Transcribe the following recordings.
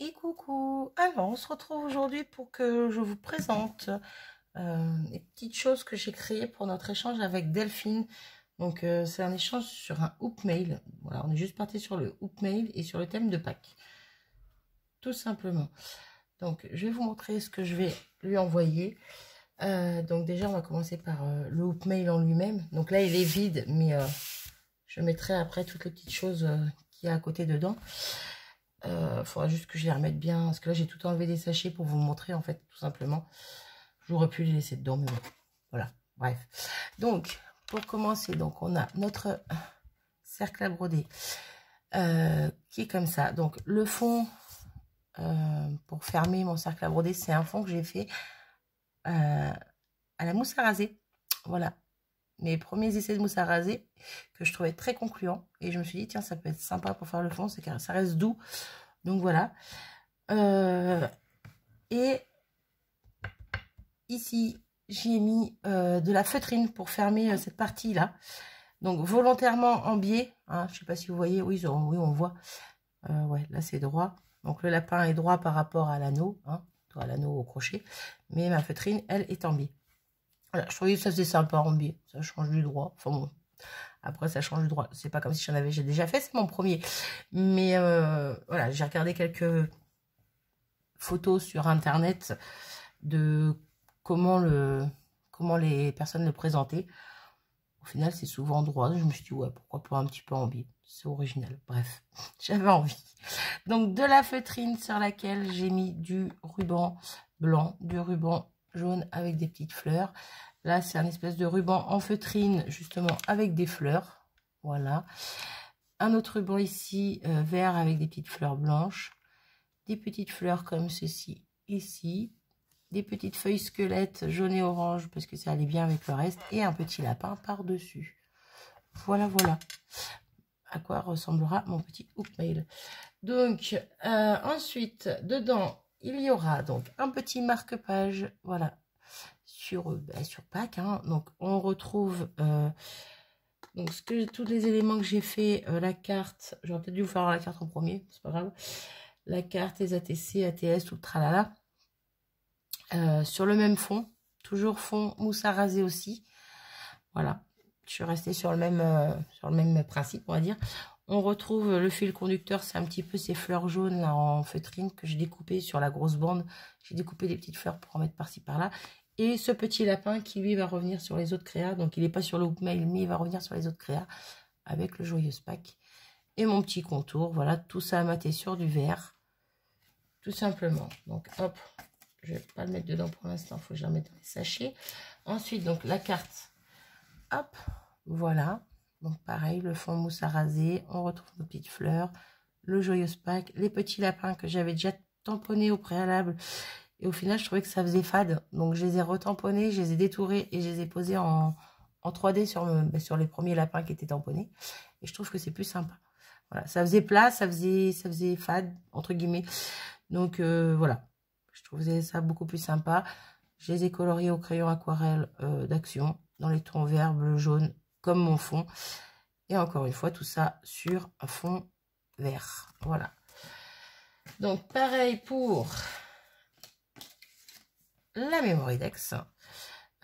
Et coucou! Alors, on se retrouve aujourd'hui pour que je vous présente les petites choses que j'ai créées pour notre échange avec Delphine. Donc, c'est un échange sur un hoop mail. Voilà, on est juste parti sur le hoop mail et sur le thème de Pâques. Tout simplement. Donc, je vais vous montrer ce que je vais lui envoyer. Donc, déjà, on va commencer par le hoop mail en lui-même. Donc là, il est vide, mais je mettrai après toutes les petites choses qu'il y a à côté dedans. Faudra juste que je les remette bien, parce que là j'ai tout enlevé des sachets pour vous montrer en fait, tout simplement. J'aurais pu les laisser dedans, mais bon, voilà, bref. Donc, pour commencer, donc on a notre cercle à broder qui est comme ça. Donc le fond pour fermer mon cercle à broder, c'est un fond que j'ai fait à la mousse à raser. Voilà, mes premiers essais de mousse à raser que je trouvais très concluants, et je me suis dit tiens, ça peut être sympa pour faire le fond, c'est car ça reste doux. Donc voilà. Et ici, j'ai mis de la feutrine pour fermer cette partie-là. Donc volontairement en biais. Hein, je ne sais pas si vous voyez. Oui, oui, on voit. Ouais, là c'est droit. Donc le lapin est droit par rapport à l'anneau. Hein, à l'anneau au crochet. Mais ma feutrine, elle, est en biais. Voilà, je trouvais que ça faisait sympa en biais. Ça change du droit. Enfin bon. Après, ça change du droit. C'est pas comme si j'en avais déjà fait. C'est mon premier. Mais voilà, j'ai regardé quelques photos sur internet de comment les personnes le présentaient. Au final, c'est souvent droit. Je me suis dit, ouais, pourquoi pas un petit peu en biais. C'est original. Bref, j'avais envie. Donc, de la feutrine sur laquelle j'ai mis du ruban blanc, du ruban jaune avec des petites fleurs. Là, c'est un espèce de ruban en feutrine, justement, avec des fleurs. Voilà. Un autre ruban ici, vert avec des petites fleurs blanches. Des petites fleurs comme ceci, ici. Des petites feuilles squelettes jaune et orange, parce que ça allait bien avec le reste. Et un petit lapin par-dessus. Voilà, voilà. À quoi ressemblera mon petit hoop mail. Donc, ensuite, dedans, il y aura donc un petit marque-page. Voilà. Sur Pâques. Hein. Donc, on retrouve... donc, tous les éléments que j'ai fait, la carte, j'aurais peut-être dû vous faire la carte en premier, c'est pas grave. La carte, les ATC, ATS, tout le tralala. Sur le même fond, toujours fond mousse à raser aussi. Voilà, je suis restée sur le même principe, on va dire. On retrouve le fil conducteur, c'est un petit peu ces fleurs jaunes là en feutrine que j'ai découpé sur la grosse bande. J'ai découpé des petites fleurs pour en mettre par-ci par-là. Et ce petit lapin qui lui va revenir sur les autres créas. Donc il n'est pas sur le hoop mail, mais il va revenir sur les autres créas avec le joyeux Pâques. Et mon petit contour, voilà, tout ça amatté sur du vert. Tout simplement. Donc hop, je ne vais pas le mettre dedans pour l'instant, il faut que je la mette dans les sachets. Ensuite, donc la carte, hop, voilà. Donc pareil, le fond mousse à raser, on retrouve nos petites fleurs, le joyeux Pâques, les petits lapins que j'avais déjà tamponnés au préalable. Et au final, je trouvais que ça faisait fade. Donc je les ai retamponnés, je les ai détourés et je les ai posés en 3D sur les premiers lapins qui étaient tamponnés. Et je trouve que c'est plus sympa. Voilà, ça faisait plat, ça faisait fade, entre guillemets. Donc voilà. Je trouvais ça beaucoup plus sympa. Je les ai coloriés au crayon aquarelle d'Action, dans les tons vert, bleu, jaune, comme mon fond. Et encore une fois, tout ça sur un fond vert. Voilà. Donc, pareil pour la Mémoridex.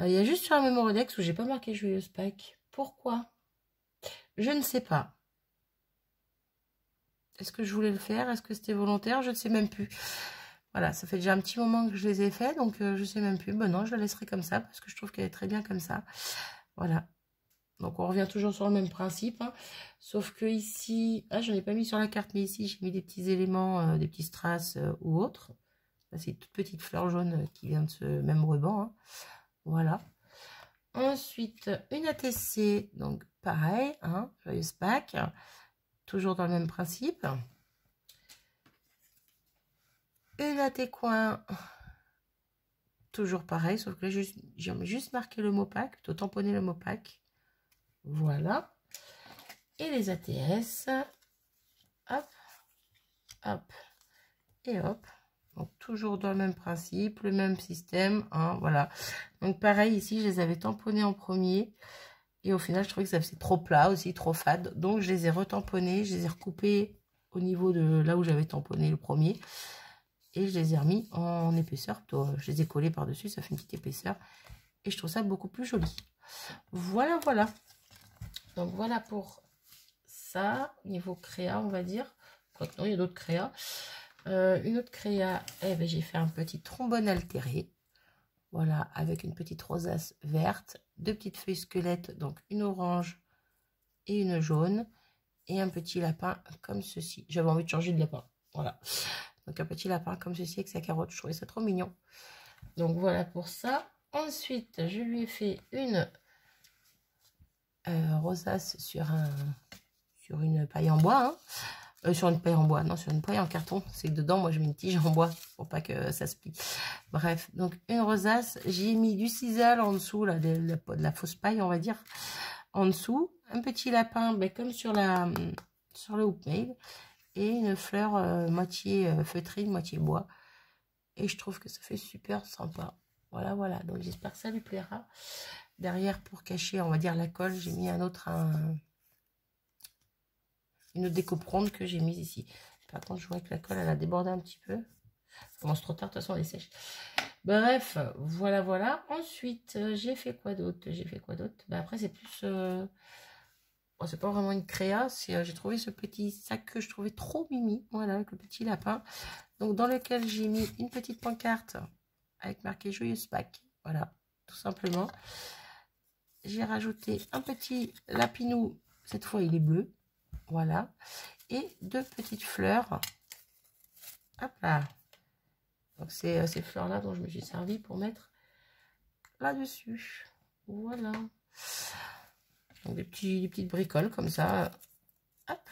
Il y a juste sur la Mémoridex où j'ai pas marqué Joyeuse Pâques. Pourquoi? Je ne sais pas. Est-ce que je voulais le faire? Est-ce que c'était volontaire? Je ne sais même plus. Voilà, ça fait déjà un petit moment que je les ai fait, donc je sais même plus. Ben non, je la laisserai comme ça, parce que je trouve qu'elle est très bien comme ça. Voilà. Donc, on revient toujours sur le même principe. Hein. Sauf que ici... Ah, je n'en ai pas mis sur la carte, mais ici, j'ai mis des petits éléments, des petits strass ou autres. C'est une toute petite fleur jaune qui vient de ce même ruban. Hein. Voilà. Ensuite, une ATC. Donc, pareil, hein, joyeuse Pâques. Toujours dans le même principe. Une AT coin, toujours pareil, sauf que là, j'ai juste marqué le mot Pâques, plutôt tamponner le mot Pâques. Voilà. Et les ATS, hop, hop, et hop. Donc, toujours dans le même principe, le même système, hein, voilà. Donc, pareil, ici, je les avais tamponnés en premier. Et au final, je trouvais que ça faisait trop plat aussi, trop fade. Donc, je les ai retamponnés, je les ai recoupés au niveau de là où j'avais tamponné le premier. Et je les ai remis en épaisseur. Je les ai collés par-dessus, ça fait une petite épaisseur. Et je trouve ça beaucoup plus joli. Voilà, voilà. Donc voilà pour ça, niveau créa, on va dire. Quoique non, il y a d'autres créas. Une autre créa, eh ben, j'ai fait un petit trombone altéré. Voilà, avec une petite rosace verte, deux petites feuilles squelettes, donc une orange et une jaune, et un petit lapin comme ceci. J'avais envie de changer de lapin, voilà. Donc un petit lapin comme ceci avec sa carotte, je trouvais ça trop mignon. Donc voilà pour ça. Ensuite, je lui ai fait une rosace sur une paille en bois, hein. Sur une paille en bois, non, sur une paille en carton. C'est que dedans, moi, je mets une tige en bois pour pas que ça se plie. Bref, donc une rosace. J'ai mis du sisal en dessous, là, de la fausse paille, on va dire. En dessous, un petit lapin, ben, comme sur le hoop mail. Et une fleur moitié feutrine, moitié bois. Et je trouve que ça fait super sympa. Voilà, voilà. Donc, j'espère que ça lui plaira. Derrière, pour cacher, on va dire, la colle, j'ai mis une autre découpe que j'ai mise ici. Par contre, je vois que la colle, elle a débordé un petit peu. Ça commence trop tard, de toute façon, elle est sèche. Bref, voilà, voilà. Ensuite, j'ai fait quoi d'autre? Ben, après, c'est plus... Bon, c'est pas vraiment une créa. J'ai trouvé ce petit sac que je trouvais trop mimi. Voilà, avec le petit lapin. Donc, dans lequel j'ai mis une petite pancarte avec marqué Joyeuse Pâques. Voilà, tout simplement. J'ai rajouté un petit lapinou. Cette fois, il est bleu. Voilà. Et deux petites fleurs. Hop là. Donc, c'est ces fleurs-là dont je me suis servi pour mettre là-dessus. Voilà. Donc, des petites bricoles comme ça. Hop.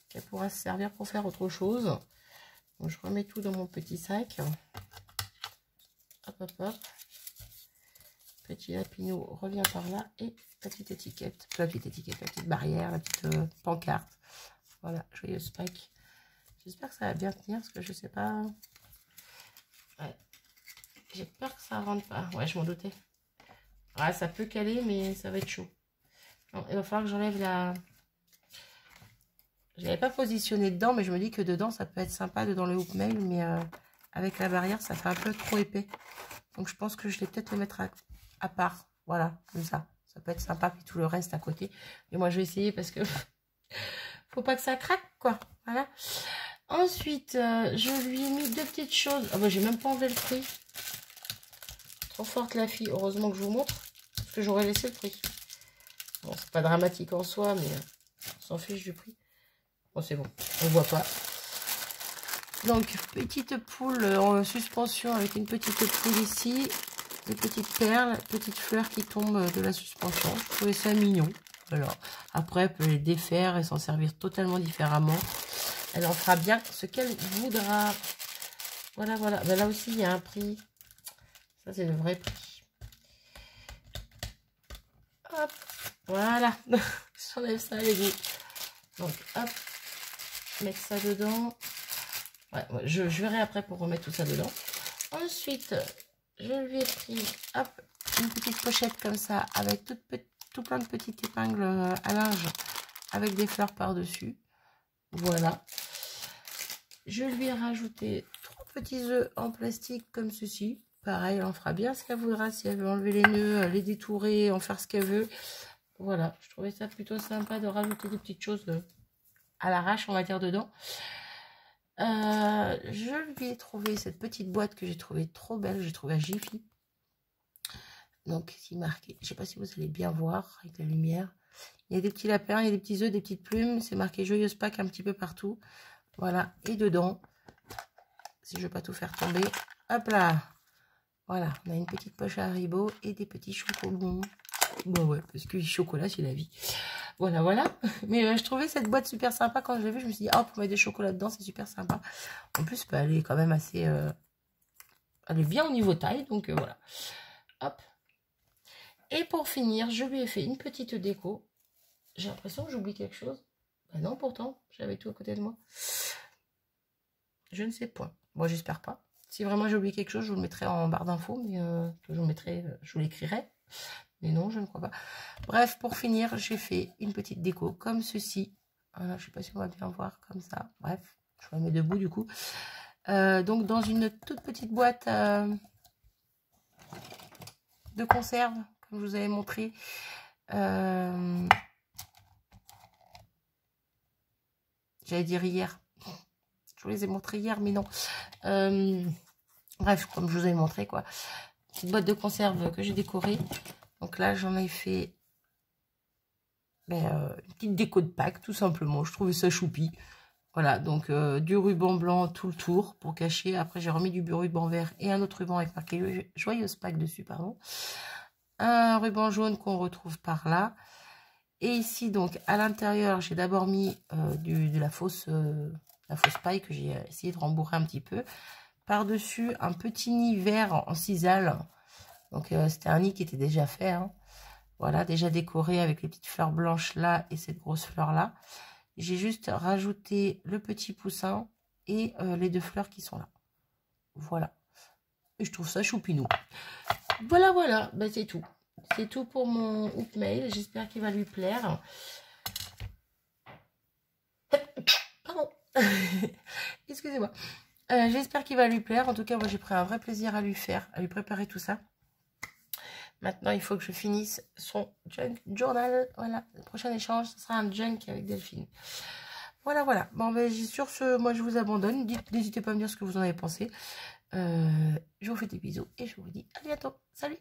Qui pourra se servir pour faire autre chose. Donc, je remets tout dans mon petit sac. Hop, hop, hop. Petit lapinou revient par là. Et la petite étiquette. La petite barrière, la petite pancarte. Voilà, Joyeuse Pâques. J'espère que ça va bien tenir parce que je sais pas. Ouais. J'ai peur que ça rentre pas. Ouais, je m'en doutais. Ouais, ça peut caler, mais ça va être chaud. Non, il va falloir que j'enlève la... Je l'avais pas positionné dedans, mais je me dis que dedans, ça peut être sympa, dedans le hoop mail, mais avec la barrière, ça fait un peu trop épais. Donc, je pense que je vais peut-être le mettre à part. Voilà, comme ça. Ça peut être sympa, puis tout le reste à côté. Et moi, je vais essayer parce que faut pas que ça craque, quoi. Voilà. Ensuite, je lui ai mis deux petites choses. Ah bah, j'ai même pas enlevé le prix. Trop forte la fille. Heureusement que je vous montre. Parce que j'aurais laissé le prix. Bon, c'est pas dramatique en soi, mais on s'en fiche du prix. Bon, c'est bon. On voit pas. Donc, petite poule en suspension avec une petite poule ici. Des petites perles, petites fleurs qui tombent de la suspension. Je trouvais ça mignon. Alors, après, elle peut les défaire et s'en servir totalement différemment. Elle en fera bien ce qu'elle voudra. Voilà, voilà. Ben là aussi, il y a un prix. Ça, c'est le vrai prix. Hop. Voilà. J'enlève ça, les gars. Donc, hop. Mettre ça dedans. Ouais, je verrai après pour remettre tout ça dedans. Ensuite, je lui ai pris, hop, une petite pochette comme ça, avec tout plein de petites épingles à linge, avec des fleurs par-dessus. Voilà. Je lui ai rajouté 3 petits œufs en plastique comme ceci. Pareil, elle en fera bien ce qu'elle voudra. Si elle veut enlever les nœuds, les détourer, en faire ce qu'elle veut. Voilà, je trouvais ça plutôt sympa de rajouter des petites choses à l'arrache, on va dire, dedans. Je lui ai trouvé cette petite boîte que j'ai trouvée trop belle. J'ai trouvé à Jiffy. Donc, c'est marqué. Je sais pas si vous allez bien voir avec la lumière. Il y a des petits lapins, il y a des petits œufs, des petites plumes. C'est marqué Joyeuse Pâques un petit peu partout. Voilà. Et dedans, si je ne veux pas tout faire tomber, hop là. Voilà. On a une petite poche à Haribo et des petits chocolats. Bon, ouais, parce que chocolat, c'est la vie. Voilà, voilà. Mais je trouvais cette boîte super sympa quand je l'ai vue. Je me suis dit, oh, pour mettre des chocolats dedans, c'est super sympa. En plus, bah, elle est quand même assez... elle est bien au niveau taille, donc voilà. Hop. Et pour finir, je lui ai fait une petite déco. J'ai l'impression que j'oublie quelque chose. Ben non, pourtant, j'avais tout à côté de moi. Je ne sais point. Bon, j'espère pas. Si vraiment j'ai oublié quelque chose, je vous le mettrai en barre d'infos, mais je vous l'écrirai. Mais non, je ne crois pas. Bref, pour finir, j'ai fait une petite déco comme ceci. Voilà, je ne sais pas si on va bien voir comme ça. Bref, je la mets debout du coup. Donc dans une toute petite boîte de conserve, comme je vous avais montré. J'allais dire hier. Je vous les ai montrés hier, mais non. Bref, comme je vous avais montré, quoi. Petite boîte de conserve que j'ai décorée. Donc là, j'en ai fait une petite déco de Pâques, tout simplement. Je trouvais ça choupi. Voilà, donc du ruban blanc tout le tour pour cacher. Après, j'ai remis du ruban vert et un autre ruban avec marqué Joyeuse Pâques dessus, pardon. Un ruban jaune qu'on retrouve par là. Et ici, donc, à l'intérieur, j'ai d'abord mis de la fausse paille que j'ai essayé de rembourrer un petit peu. Par-dessus, un petit nid vert en cisale. Donc, c'était un nid qui était déjà fait. Hein. Voilà, déjà décoré avec les petites fleurs blanches là et cette grosse fleur là. J'ai juste rajouté le petit poussin et les deux fleurs qui sont là. Voilà. Et je trouve ça choupinou. Voilà, voilà. Ben, c'est tout. C'est tout pour mon hoop mail. J'espère qu'il va lui plaire. Pardon. Excusez-moi. J'espère qu'il va lui plaire. En tout cas, moi, j'ai pris un vrai plaisir à lui faire, à lui préparer tout ça. Maintenant, il faut que je finisse son junk journal. Voilà, le prochain échange, ce sera un junk avec Delphine. Voilà, voilà. Bon, ben, sur ce, moi, je vous abandonne. N'hésitez pas à me dire ce que vous en avez pensé. Je vous fais des bisous et je vous dis à bientôt. Salut!